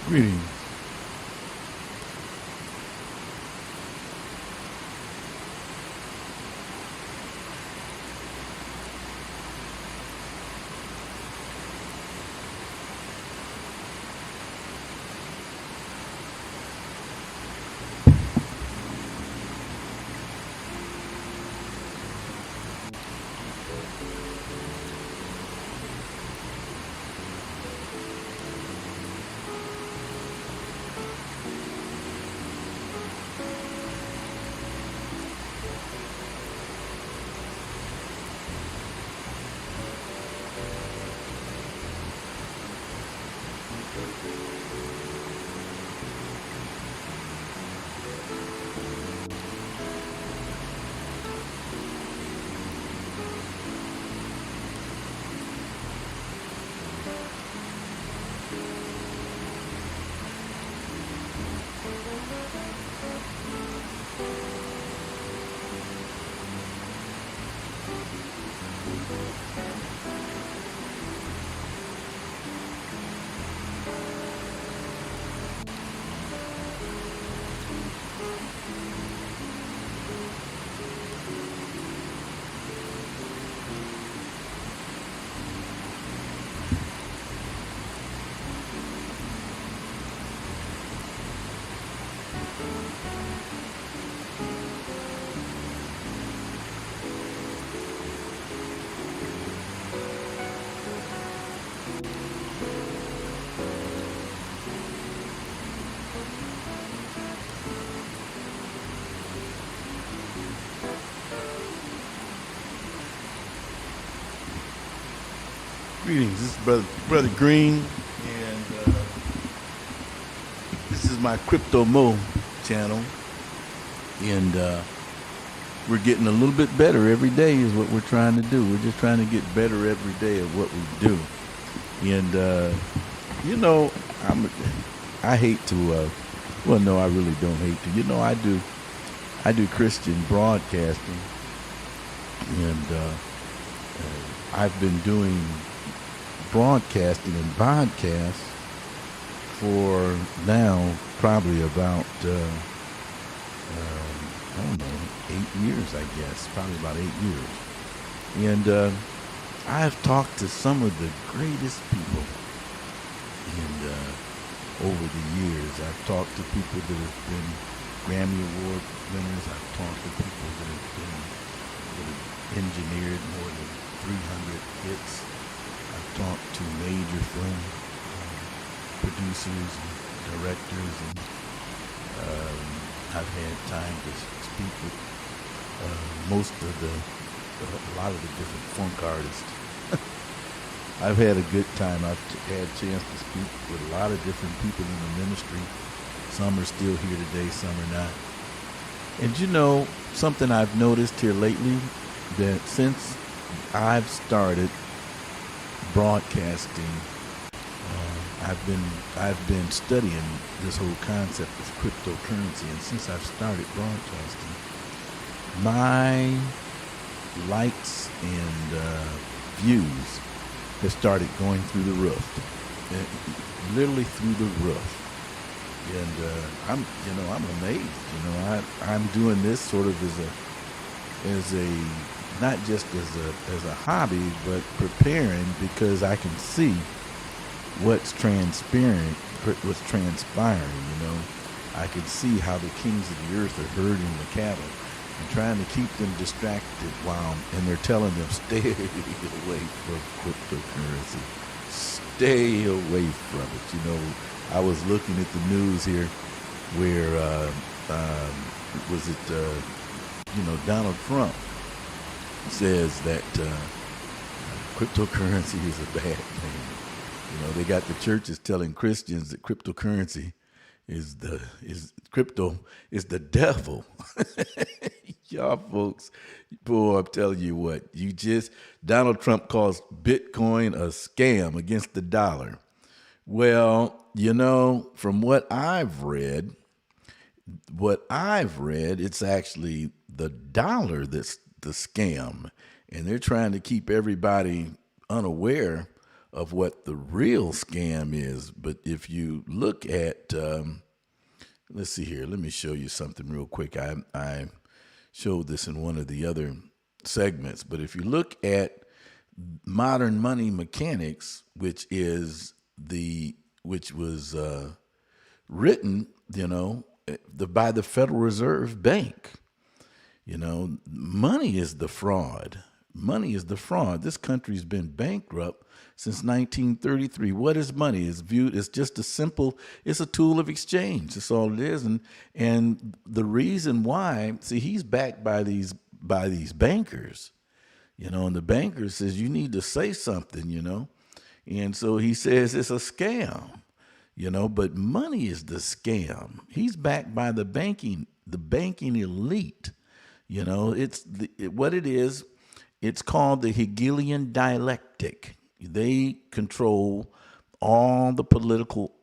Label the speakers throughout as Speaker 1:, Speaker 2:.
Speaker 1: Greetings. Greetings. This is Brother Green, and this is my Crypto Mo channel, and we're getting a little bit better every day. Is what we're trying to do. We're just trying to get better every day at what we do, and you know, I hate to. Well, no, I really don't hate to. You know, I do Christian broadcasting, and I've been doing broadcasting and podcasts for now probably about I don't know, 8 years, I guess, probably about 8 years. And I've talked to some of the greatest people, and over the years, I've talked to people that have been Grammy Award winners. I've talked to people that have engineered more than 300 hits. I've talked to major film producers and directors, and I've had time to speak with a lot of the different funk artists. I've had a good time. I've had a chance to speak with a lot of different people in the ministry. Some are still here today, some are not. And you know, something I've noticed here lately, that since I've started broadcasting, I've been studying this whole concept of cryptocurrency, and since I've started broadcasting, my likes and views have started going through the roof, literally through the roof. And I'm amazed. I'm doing this sort of as a not just as a hobby, but preparing, because I can see what's transpiring. I can see how the kings of the earth are herding the cattle and trying to keep them distracted and they're telling them, stay away from cryptocurrency. Stay away from it. I was looking at the news here where, Donald Trump says that cryptocurrency is a bad thing. They got the churches telling Christians that cryptocurrency is the devil. Y'all folks, boy, I'm telling you what, Donald Trump calls Bitcoin a scam against the dollar. Well, from what I've read, it's actually the dollar that's the scam. And they're trying to keep everybody unaware of what the real scam is. But if you look at, let's see here, let me show you something real quick. I showed this in one of the other segments, but if you look at modern money mechanics, which was written, by the Federal Reserve Bank. Money is the fraud. Money is the fraud. This country's been bankrupt since 1933. What is money? It's viewed as just it's a tool of exchange. That's all it is. And the reason why, see, he's backed by these bankers, and the banker says, you need to say something, and so he says it's a scam, but money is the scam. He's backed by the banking elite. What it is. It's called the Hegelian dialectic. They control all the political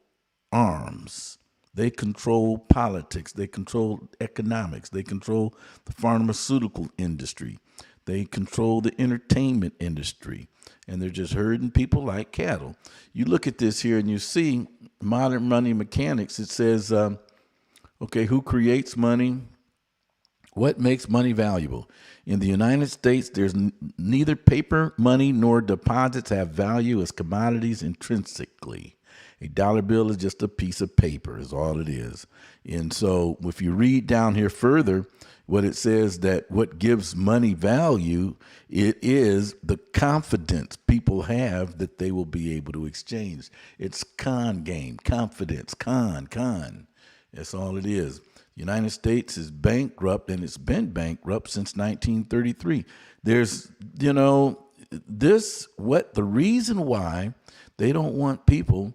Speaker 1: arms. They control politics. They control economics. They control the pharmaceutical industry. They control the entertainment industry. And they're just herding people like cattle. You look at this here and you see modern money mechanics. It says, who creates money? What makes money valuable? In the United States, there's neither paper money nor deposits have value as commodities intrinsically. A dollar bill is just a piece of paper, is all it is. And so if you read down here further, what it says that what gives money value, it is the confidence people have that they will be able to exchange. It's con game, confidence, con. That's all it is. The United States is bankrupt, and it's been bankrupt since 1933. There's, the reason why they don't want people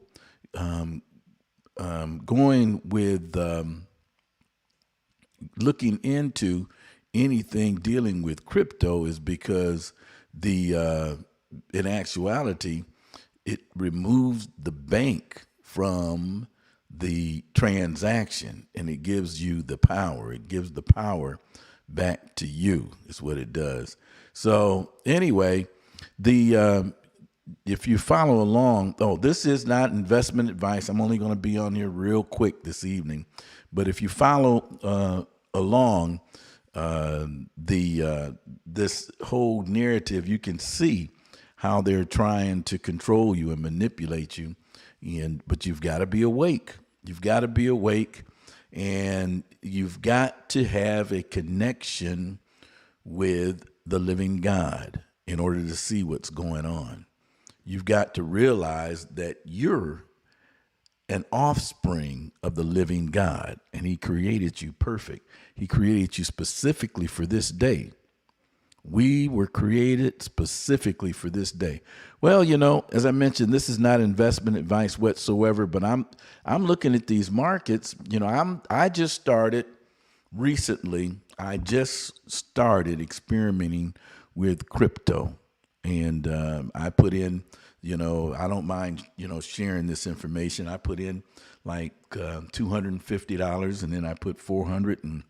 Speaker 1: going with looking into anything dealing with crypto is because in actuality, it removes the bank from the transaction, and it gives you the power. It gives the power back to you, is what it does. So anyway, if you follow along, this is not investment advice. I'm only going to be on here real quick this evening. But if you follow along this whole narrative, you can see how they're trying to control you and manipulate you. But you've got to be awake. You've got to be awake, and you've got to have a connection with the living God in order to see what's going on. You've got to realize that you're an offspring of the living God, and he created you perfect. He created you specifically for this day. We were created specifically for this day. Well, as I mentioned, this is not investment advice whatsoever, but I'm looking at these markets. I just started recently. I just started experimenting with crypto, and I put in, I don't mind, sharing this information. I put in like $250, and then I put $400,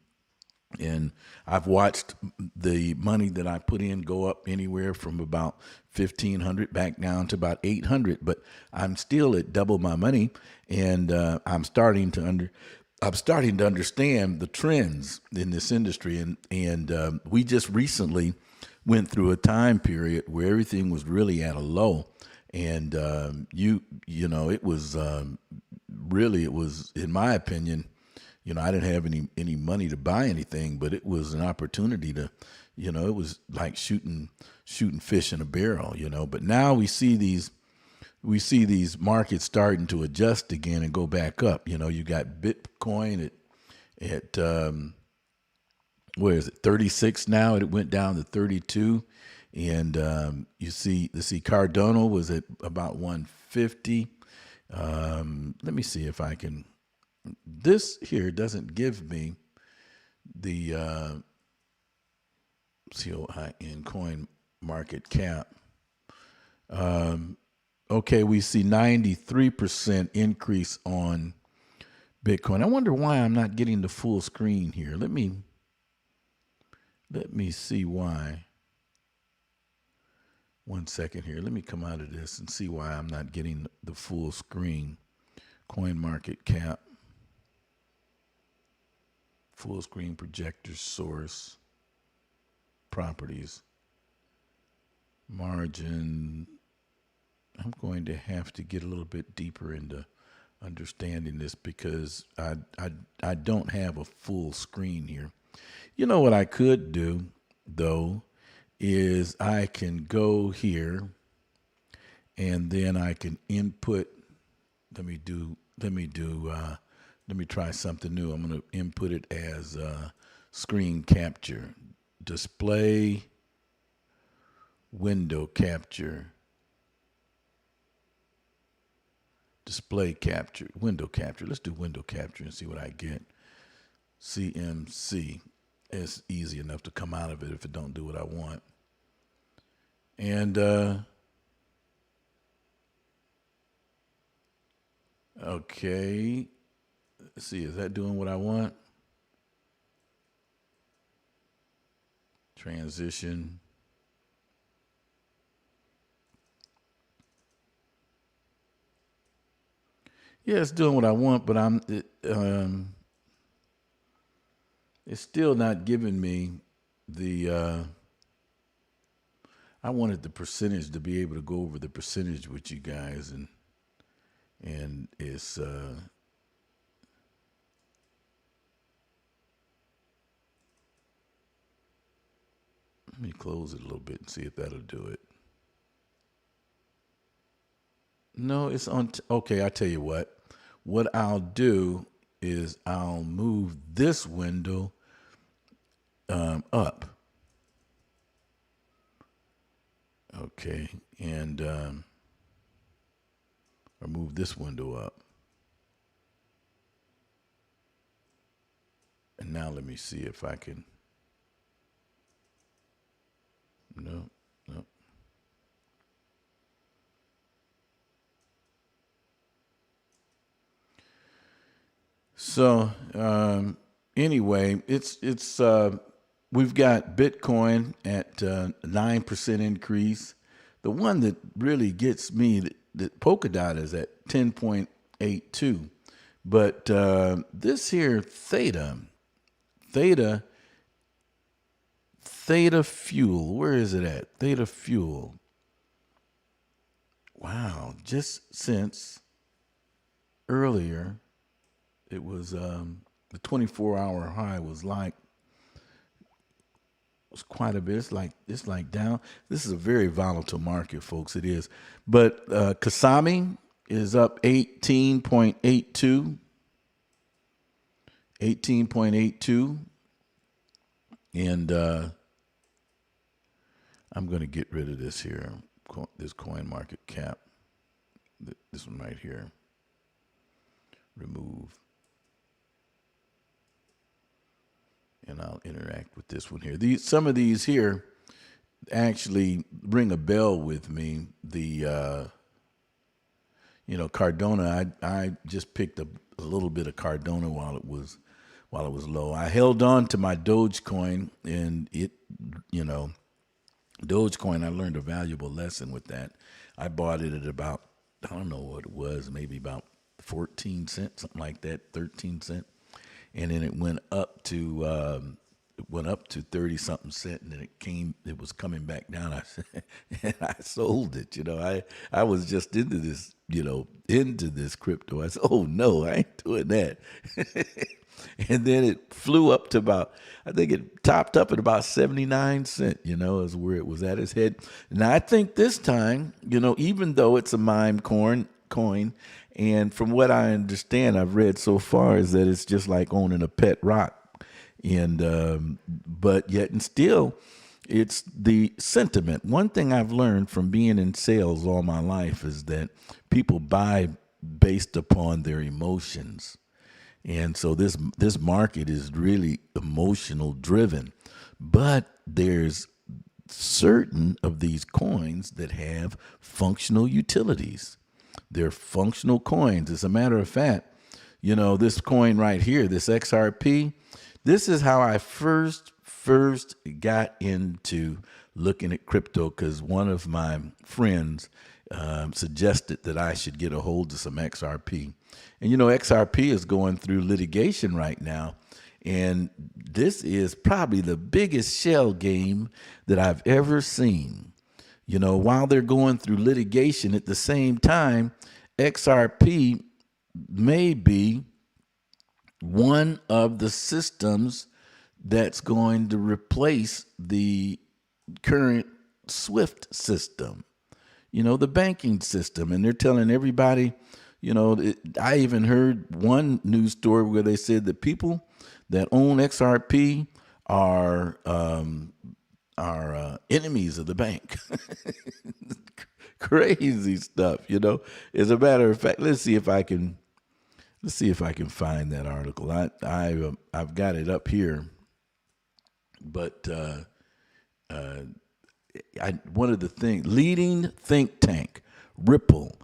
Speaker 1: and I've watched the money that I put in go up anywhere from about $1,500 back down to about $800. But I'm still at double my money, and I'm starting to understand the trends in this industry. And we just recently went through a time period where everything was really at a low, and it was really, it was, in my opinion. I didn't have any money to buy anything, but it was an opportunity to, it was like shooting fish in a barrel, But now we see these markets starting to adjust again and go back up. You got Bitcoin at where is it, 36 now? It went down to 32, and you see Cardano was at about 150. Let me see if I can. This here doesn't give me the COIN coin market cap. Okay, we see 93% increase on Bitcoin. I wonder why I'm not getting the full screen here. Let me see why. 1 second here. Let me come out of this and see why I'm not getting the full screen. Coin market cap, full screen projector source, properties, margin. I'm going to have to get a little bit deeper into understanding this because I don't have a full screen here. You know what I could do though is I can go here and then I can input. Let me try something new. I'm going to input it as screen capture, display, window capture, display capture, window capture. Let's do window capture and see what I get. CMC. It's easy enough to come out of it if it don't do what I want. And okay, let's see, is that doing what I want? Transition. Yeah, it's doing what I want, but it's still not giving me the, I wanted the percentage to be able to go over the percentage with you guys, and it's, let me close it a little bit and see if that'll do it. No, it's on, okay, I'll tell you what. What I'll do is I'll move this window up. Okay, and or move this window up. And now let me see if I can. No. So anyway, it's we've got Bitcoin at 9% increase. The one that really gets me, the Polkadot is at 10.82. But this here Theta Fuel, where is it at? Theta Fuel. Wow, just since earlier, it was the 24-hour high was quite a bit. It's like down. This is a very volatile market, folks. It is. But Kasami is up 18.82. 18.82. And I'm going to get rid of this here. This coin market cap. This one right here. Remove. And I'll interact with this one here. Some of these here actually ring a bell with me. The Cardona. I just picked a little bit of Cardona while it was low. I held on to my Dogecoin, and it, Dogecoin. I learned a valuable lesson with that. I bought it at about, I don't know what it was, maybe about 14 cents, something like that, 13 cents. And then it went up to 30 something cent, and then it was coming back down. And I sold it. I was just into this, into this crypto. I said, oh no, I ain't doing that. And then it flew up to I think it topped up at about 79 cents, is where it was at its head. Now I think this time, even though it's a meme coin, and from what I understand, I've read so far, is that it's just like owning a pet rock. And but yet and still, it's the sentiment. One thing I've learned from being in sales all my life is that people buy based upon their emotions. And so this market is really emotional driven. But there's certain of these coins that have functional utilities. They're functional coins. As a matter of fact, this coin right here, this XRP, this is how I first got into looking at crypto because one of my friends suggested that I should get a hold of some XRP. And, XRP is going through litigation right now. And this is probably the biggest shell game that I've ever seen. While they're going through litigation at the same time, XRP may be one of the systems that's going to replace the current SWIFT system, the banking system. And they're telling everybody, I even heard one news story where they said that people that own XRP are enemies of the bank. Crazy stuff, As a matter of fact, let's see if I can find that article. I've got it up here, but one of the things, leading think tank Ripple,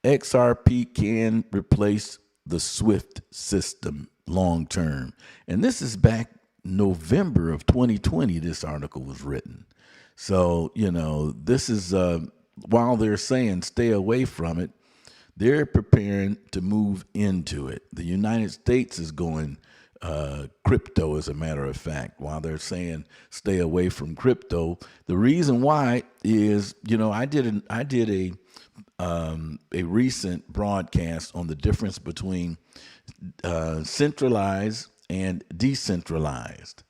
Speaker 1: XRP can replace the SWIFT system long term, and this is back November of 2020. This article was written, so this is while they're saying stay away from it, they're preparing to move into it. The United States is going crypto, as a matter of fact, while they're saying stay away from crypto. The reason why is, I did a recent broadcast on the difference between centralized and decentralized.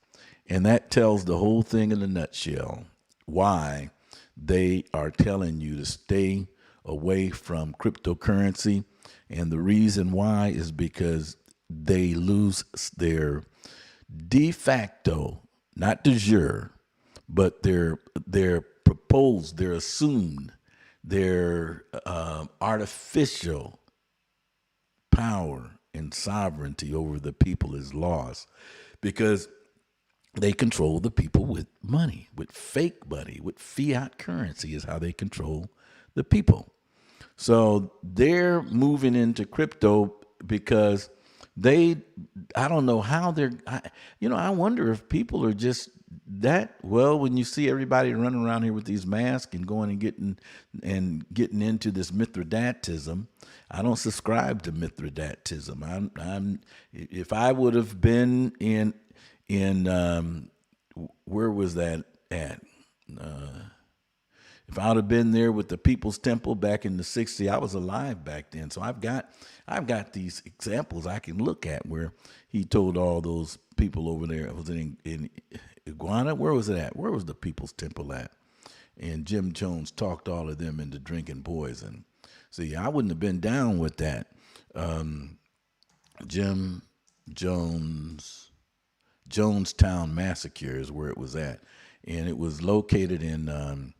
Speaker 1: And that tells the whole thing in a nutshell, why they are telling you to stay away from cryptocurrency. And the reason why is because they lose their de facto, not de jure, but their proposed, their assumed, their artificial power and sovereignty over the people is lost, because they control the people with money, with fake money, with fiat currency is how they control the people. So they're moving into crypto because I don't know how I wonder if people are just that, when you see everybody running around here with these masks and going and getting into this Mithridatism. I don't subscribe to Mithridatism. I'm if I would have been in where was that at? If I would have been there with the People's Temple back in the 60s, I was alive back then. So I've got these examples I can look at where he told all those people over there. It was in Iguana. Where was it at? Where was the People's Temple at? And Jim Jones talked all of them into drinking poison. See, I wouldn't have been down with that. Jim Jones, Jonestown Massacre is where it was at. And it was located in,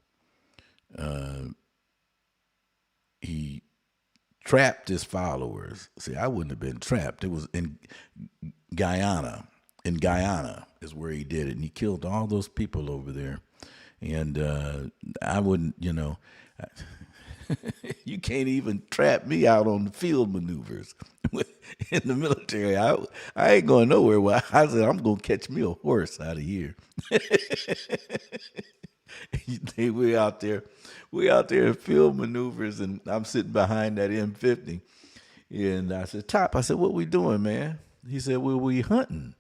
Speaker 1: he trapped his followers. See, I wouldn't have been trapped. It was in Guyana. In Guyana is where he did it. And he killed all those people over there. And I wouldn't, you can't even trap me out on the field maneuvers in the military. I ain't going nowhere. Well, I said, I'm going to catch me a horse out of here. we out there in field maneuvers, and I'm sitting behind that M50. And I said, Top, what we doing, man? He said, well, we hunting.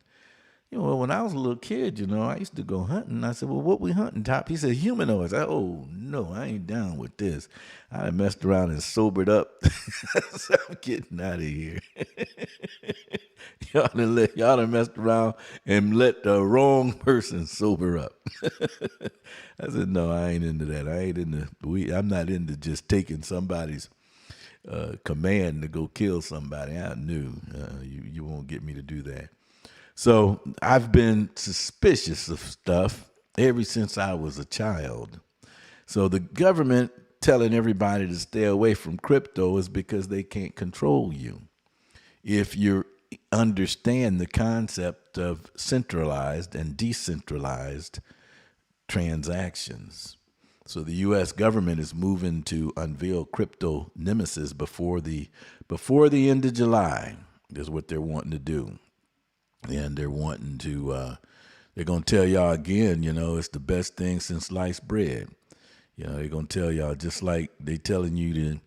Speaker 1: When I was a little kid, I used to go hunting. I said, well, what we hunting, Top? He said, humanoids. Oh, no, I ain't down with this. I messed around and sobered up. So I'm getting out of here. Y'all done messed around and let the wrong person sober up. I said, no, I ain't into that. I'm not into just taking somebody's command to go kill somebody. I knew you won't get me to do that. So I've been suspicious of stuff ever since I was a child. So the government telling everybody to stay away from crypto is because they can't control you. If you understand the concept of centralized and decentralized transactions. So the U.S. government is moving to unveil crypto nemesis before the end of July is what they're wanting to do. And they're wanting to They're going to tell y'all again, it's the best thing since sliced bread. They're going to tell y'all just like they telling you to,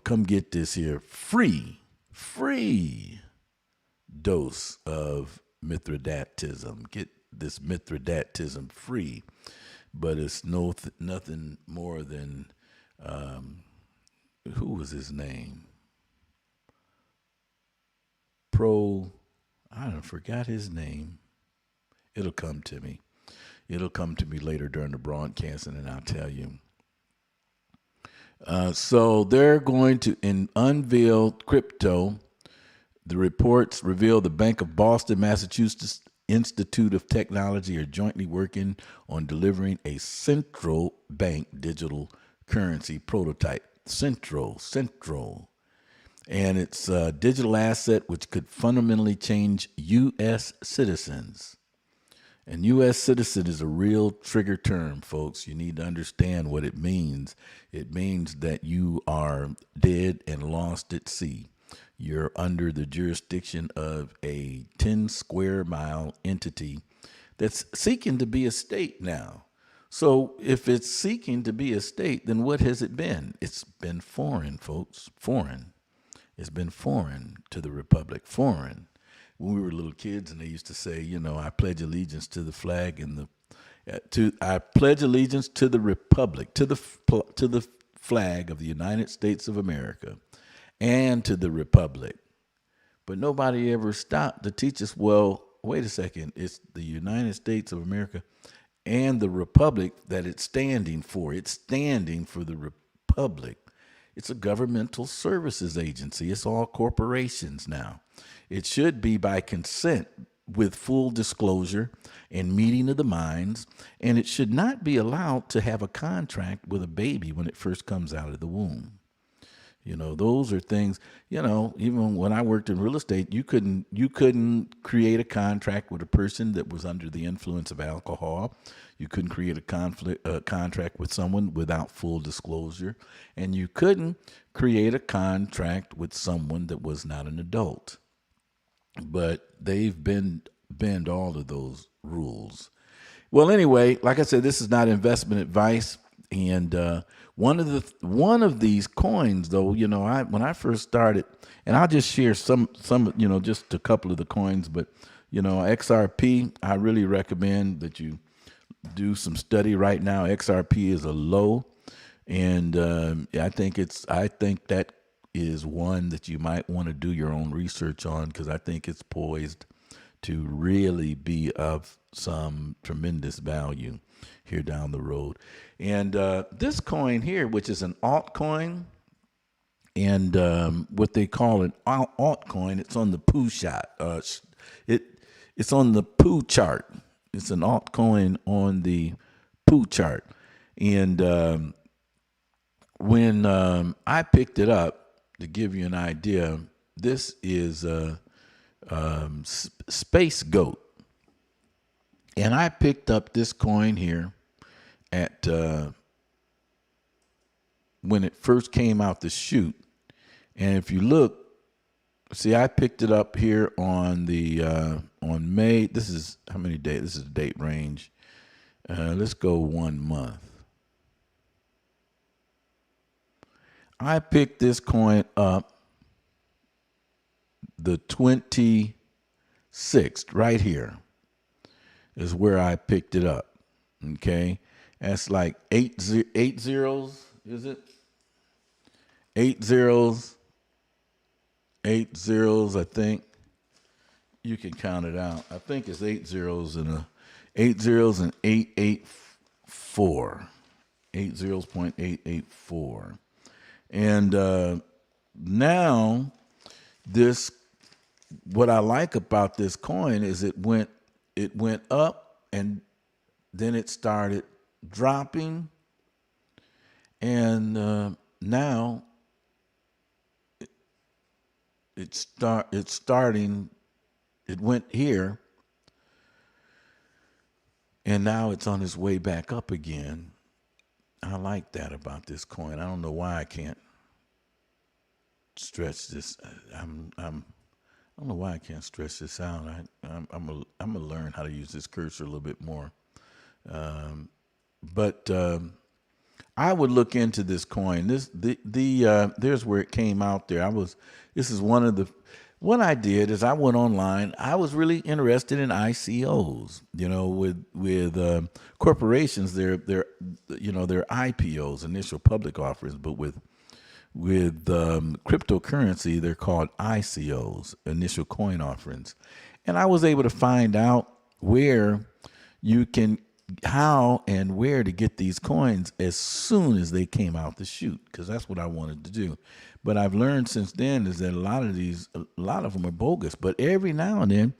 Speaker 1: come get this here free dose of Mithridatism. Get this Mithridatism free. But it's nothing more than, who was his name? I forgot his name. It'll come to me. It'll come to me later during the broadcast, and then I'll tell you. So they're going to unveil crypto. The reports reveal the Bank of Boston, Massachusetts Institute of Technology are jointly working on delivering a central bank digital currency prototype. Central. And it's a digital asset which could fundamentally change U.S. citizens. And U.S. citizen is a real trigger term, folks. You need to understand what it means. It means that you are dead and lost at sea. You're under the jurisdiction of a 10 square mile entity that's seeking to be a state now. So if it's seeking to be a state, then what has it been? It's been foreign, folks. Foreign. It's been foreign to the republic. Foreign. When we were little kids, and they used to say, I pledge allegiance to the flag and I pledge allegiance to the republic, to the flag of the United States of America, and to the republic. But nobody ever stopped to teach us, well, wait a second, it's the United States of America and the republic that it's standing for. It's standing for the republic. It's a governmental services agency. It's all corporations now. It should be by consent with full disclosure and meeting of the minds, and it should not be allowed to have a contract with a baby when it first comes out of the womb. Those are things, even when I worked in real estate, you couldn't create a contract with a person that was under the influence of alcohol. You couldn't create a contract with someone without full disclosure. And you couldn't create a contract with someone that was not an adult. But they've bend all of those rules. Well, anyway, like I said, this is not investment advice. And one of these coins, though, when I first started, and I'll just share some, just a couple of the coins, but XRP, I really recommend that you do some study right now. XRP is a low, and I think that is one that you might want to do your own research on, because I think it's poised to really be of some tremendous value here down the road. And this coin here, which is an altcoin, and what they call an altcoin, it's on the poo shot. It's on the poo chart. It's an altcoin on the poo chart. And when I picked it up, to give you an idea, this is Spacegoat. And I picked up this coin here at when it first came out the chute. And if you look, see, I picked it up here on the on May. This is how many days? This is the date range. Let's go 1 month. I picked this coin up the 26th, right here is where I picked it up. Okay. That's like eight zeros, is it? 8 zeros, I think. You can count it out. I think it's 8 zeros and 884. 80.884. And now this, what I like about this coin is it went up and then it started dropping, and now it's starting. It went here, and now it's on its way back up again. I like that about this coin. I don't know why I can't stretch this. I'm don't know why I can't stretch this out. I'm gonna learn how to use this cursor a little bit more. But I would look into this coin. There's where it came out there. This is what I did is I went online. I was really interested in ICOs, with corporations, their IPOs, initial public offerings, but with cryptocurrency, they're called ICOs, initial coin offerings. And I was able to find out where you can, how and where to get these coins as soon as they came out the chute, because that's what I wanted to do. But I've learned since then is that a lot of them are bogus. But every now and then,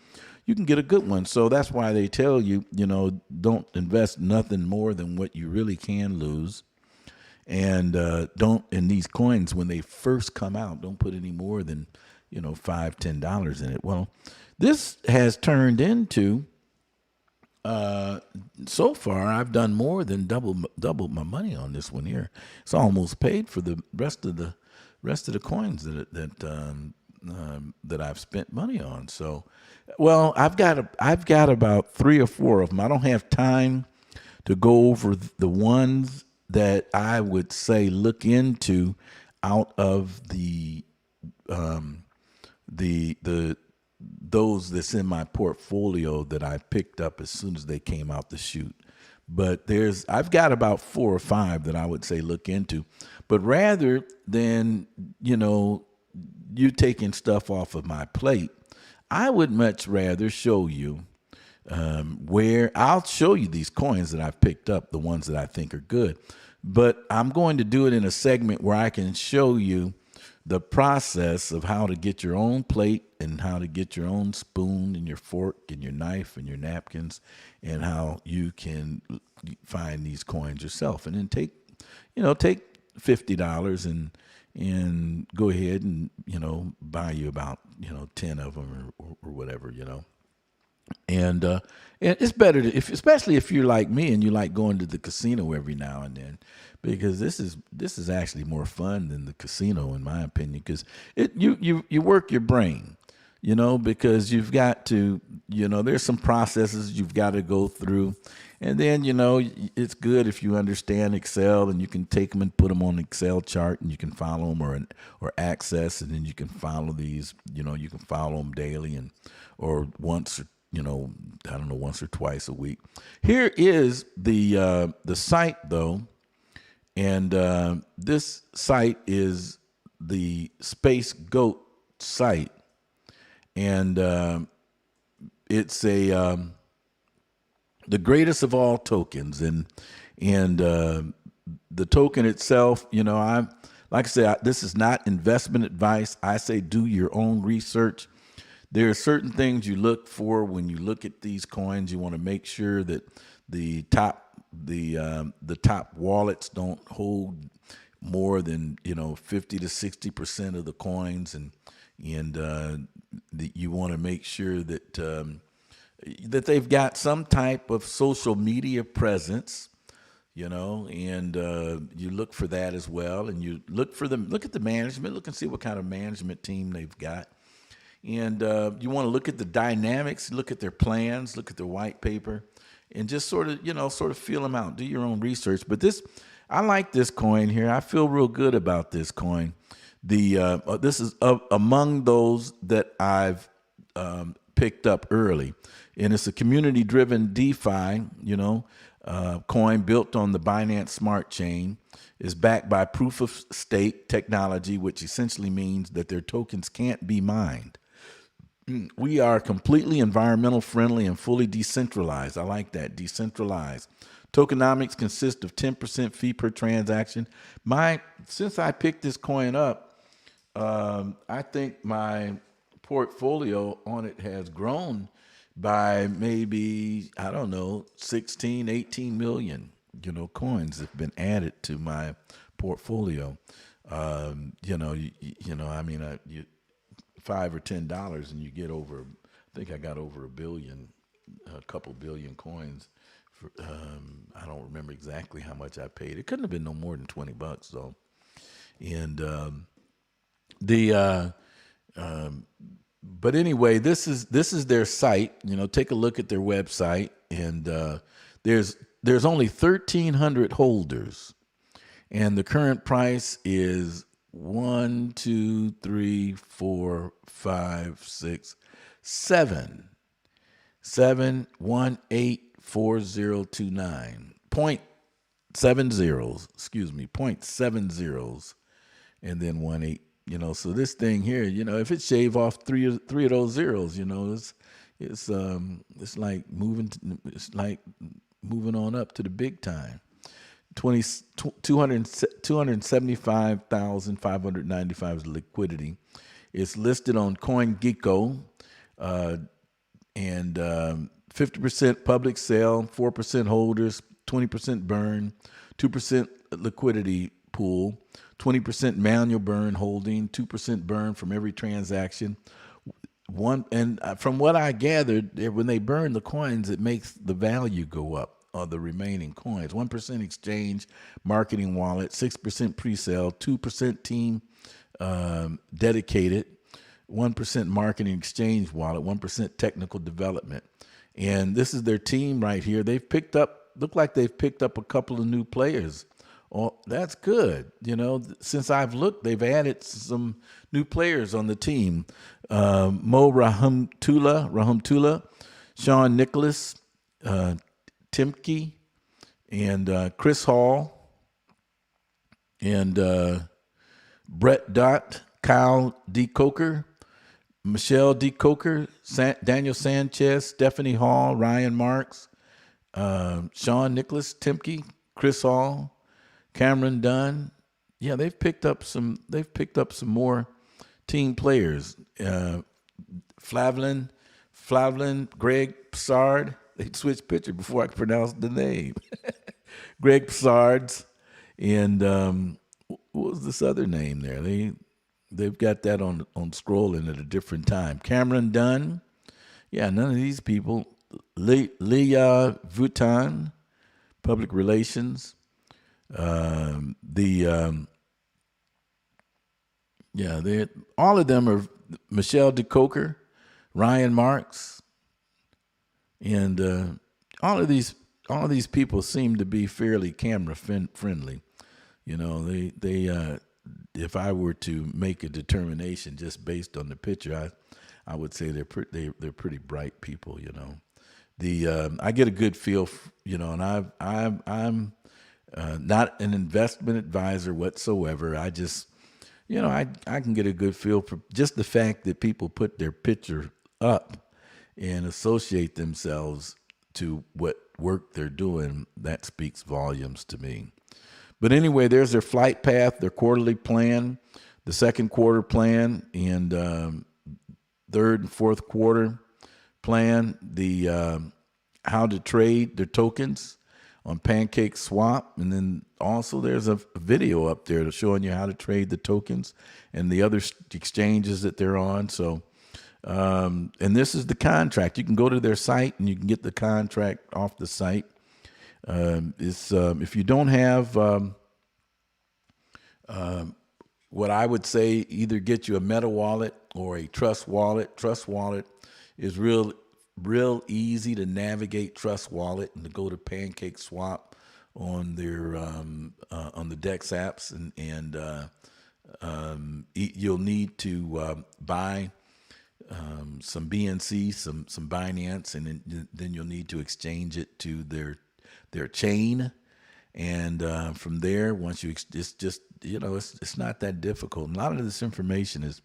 Speaker 1: you can get a good one. So that's why they tell you, don't invest nothing more than what you really can lose. And don't, in these coins, when they first come out, don't put any more than, $5-10 in it. Well, this has turned into, so far, I've done more than double my money on this one here. It's almost paid for the rest of the coins that I've spent money on. So, well, I've got about 3 or 4 of them. I don't have time to go over the ones that I would say look into out of those that's in my portfolio that I picked up as soon as they came out the chute. But I've got about 4 or 5 that I would say look into. But rather than, you taking stuff off of my plate, I would much rather show you where I'll show you these coins that I've picked up, the ones that I think are good. But I'm going to do it in a segment where I can show you the process of how to get your own plate and how to get your own spoon and your fork and your knife and your napkins, and how you can find these coins yourself. And then take $50 and go ahead and, buy you about, 10 of them or whatever, And it's better especially if you're like me and you like going to the casino every now and then, because this is actually more fun than the casino, in my opinion, because you work your brain, because you've got to, there's some processes you've got to go through. And then, it's good if you understand Excel, and you can take them and put them on an Excel chart, and you can follow them or Access, and then you can follow these, you can follow them daily or once, I don't know, once or twice a week. Here is the site, though. And this site is the Spacegoat site. And it's the greatest of all tokens. And the token itself, like I said, this is not investment advice. I say do your own research. There are certain things you look for when you look at these coins. You want to make sure that the top wallets don't hold more than 50 to 60% of the coins, and you want to make sure that that they've got some type of social media presence, and you look for that as well. And you look at the management, look and see what kind of management team they've got. And you want to look at the dynamics, look at their plans, look at their white paper, and just sort of feel them out. Do your own research. But I like this coin here. I feel real good about this coin. This is among those that I've picked up early, and it's a community-driven DeFi, coin built on the Binance Smart Chain. Is backed by proof of stake technology, which essentially means that their tokens can't be mined. We are completely environmental friendly and fully decentralized. I like that, decentralized. Tokenomics consist of 10% fee per transaction. Since I picked this coin up, I think my portfolio on it has grown by maybe, 16, 18 million, coins have been added to my portfolio. $5 or $10 and you get over, I think I got over a couple billion coins. I don't remember exactly how much I paid. It couldn't have been no more than $20 though. And but anyway, this is their site. Take a look at their website, and there's only 1,300 holders, and the current price is 7 point seven zeros, excuse me, point seven zeros, and then 18. So this thing here, if it shave off three of those zeros, it's like moving on up to the big time. 275,595 is liquidity. It's listed on CoinGecko, and 50% public sale, 4% holders, 20% burn, 2% liquidity pool, 20% manual burn holding, 2% burn from every transaction. From what I gathered, when they burn the coins, it makes the value go up of the remaining coins. 1% exchange, marketing wallet, 6% pre-sale, 2% team dedicated, 1% marketing exchange wallet, 1% technical development. And this is their team right here. Look like they've picked up a couple of new players. Oh, that's good. Since I've looked, they've added some new players on the team. Mo Rahumtula, Sean Nicholas, Timke, and Chris Hall, and Brett Dott, Kyle D. Coker, Michelle D. Coker, Daniel Sanchez, Stephanie Hall, Ryan Marks, Sean Nicholas, Timke, Chris Hall, Cameron Dunn. Yeah, they've picked up some more team players. Flavlin, Greg Psard. They switched picture before I could pronounce the name. Greg Psards, and what was this other name there? They've got that on scrolling at a different time. Cameron Dunn. Yeah, none of these people. Leah Vuitton, public relations. All of them are Michelle DeCoker, Ryan Marks, and all of these people seem to be fairly camera friendly. They if I were to make a determination just based on the picture, I would say they're pretty bright people. I get a good feel, and I'm not an investment advisor whatsoever. I just, I can get a good feel for just the fact that people put their picture up and associate themselves to what work they're doing. That speaks volumes to me. But anyway, there's their flight path, their quarterly plan, the second quarter plan, and third and fourth quarter plan, the how to trade their tokens on Pancake Swap. And then also there's a video up there showing you how to trade the tokens and the other exchanges that they're on. So, and this is the contract. You can go to their site and you can get the contract off the site. If you don't have what I would say, either get you a Meta wallet or a Trust wallet. Trust wallet is real easy to navigate. Trust wallet and to go to Pancake Swap on their on the Dex apps, and you'll need to buy some BNC, some Binance, and then you'll need to exchange it to their chain, and from there, once you, it's just it's not that difficult. A lot of this information is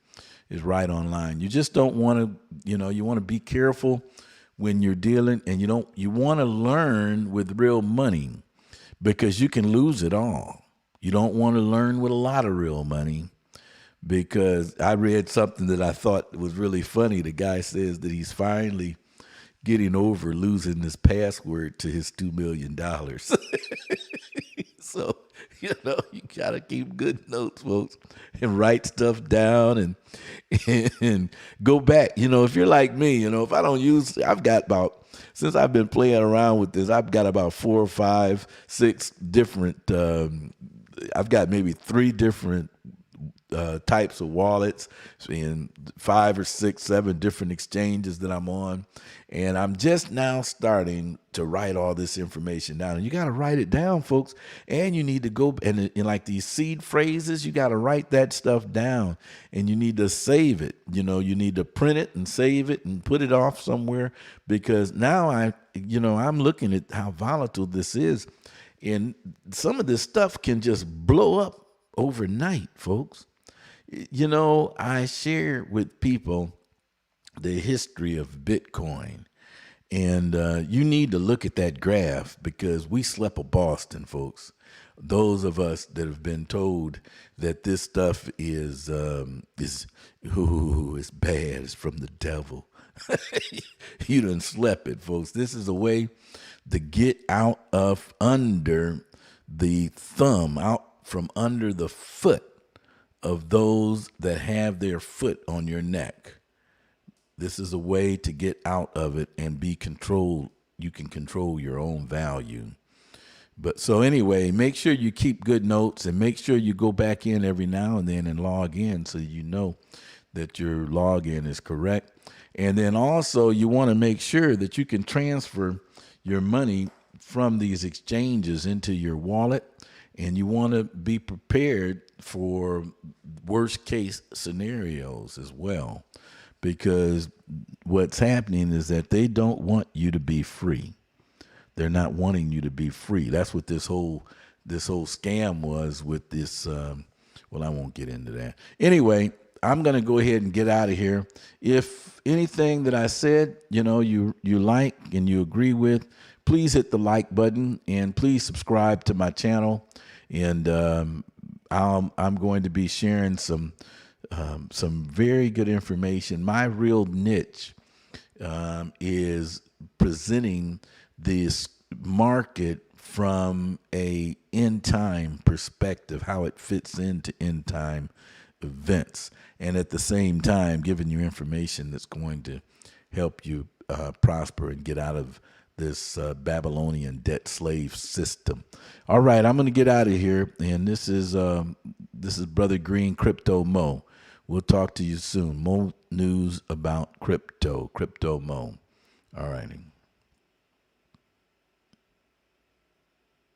Speaker 1: right online. You just don't want to, you want to be careful when you're dealing, and you want to learn with real money, because you can lose it all. You don't want to learn with a lot of real money, because I read something that I thought was really funny. The guy says that he's finally getting over losing his password to his $2 million. So, you got to keep good notes, folks, and write stuff down and go back. If you're like me, if I don't use, since I've been playing around with this, I've got about 4 or 5, 6 different, I've got maybe 3 different types of wallets in 5 or 6, 7 different exchanges that I'm on. And I'm just now starting to write all this information down. And you got to write it down, folks. And you need to go and like these seed phrases, you got to write that stuff down and you need to save it. You know, you need to print it and save it and put it off somewhere, because now I'm looking at how volatile this is. And some of this stuff can just blow up overnight, folks. You know, I share with people the history of Bitcoin. And you need to look at that graph, because we slept a Boston, folks. Those of us that have been told that this stuff is it's bad, it's from the devil. You done slept it, folks. This is a way to get out of under the thumb, out from under the foot of those that have their foot on your neck. This is a way to get out of it and be controlled. You can control your own value. But so anyway, make sure you keep good notes and make sure you go back in every now and then and log in so you know that your login is correct. And then also you want to make sure that you can transfer your money from these exchanges into your wallet. And you want to be prepared for worst case scenarios as well. Because what's happening is that they don't want you to be free. They're not wanting you to be free. That's what this whole scam was with this. Well, I won't get into that. Anyway, I'm going to go ahead and get out of here. If anything that I said, you like and you agree with, please hit the like button and please subscribe to my channel. And I'm going to be sharing some very good information. My real niche is presenting this market from a end time perspective, how it fits into end time events, and at the same time giving you information that's going to help you prosper and get out of this Babylonian debt slave system. All right, I'm going to get out of here, and this is Brother Green, Crypto Mo. We'll talk to you soon. More news about Crypto Mo. All righty.